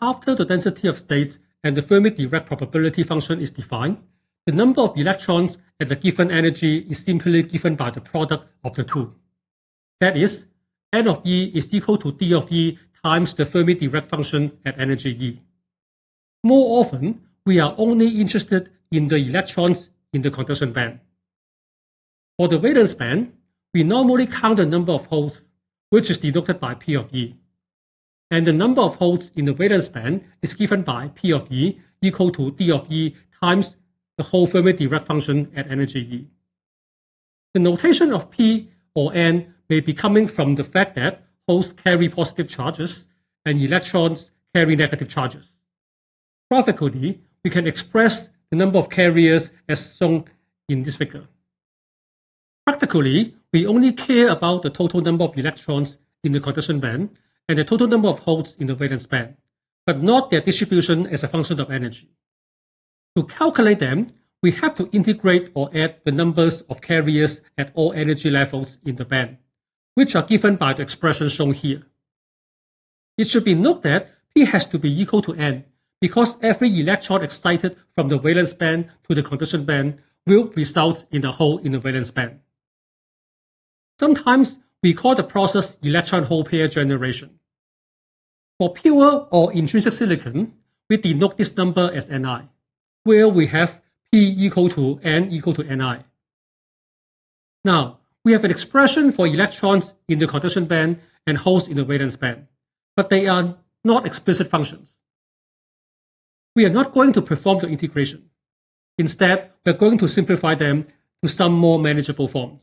after the density of states and the Fermi-Dirac probability function is defined, the number of electrons at a given energy is simply given by the product of the two. That is, N of E is equal to D of E times the Fermi-Dirac function at energy E. More often, we are only interested in the electrons in the conduction band. For the valence band, we normally count the number of holes, which is denoted by P of E. And the number of holes in the valence band is given by P of E equal to D of E times the whole Fermi-Dirac function at energy E. The notation of P or N may be coming from the fact that holes carry positive charges and electrons carry negative charges. Graphically, we can express the number of carriers as shown in this figure. Practically, we only care about the total number of electrons in the conduction band and the total number of holes in the valence band, but not their distribution as a function of energy. To calculate them, we have to integrate or add the numbers of carriers at all energy levels in the band, which are given by the expression shown here. It should be noted that P has to be equal to N, because every electron excited from the valence band to the conduction band will result in a hole in the valence band. Sometimes we call the process electron-hole pair generation. For pure or intrinsic silicon, we denote this number as Ni, where we have P equal to N equal to Ni. Now, we have an expression for electrons in the conduction band and holes in the valence band, but they are not explicit functions. We are not going to perform the integration. Instead, we are going to simplify them to some more manageable forms.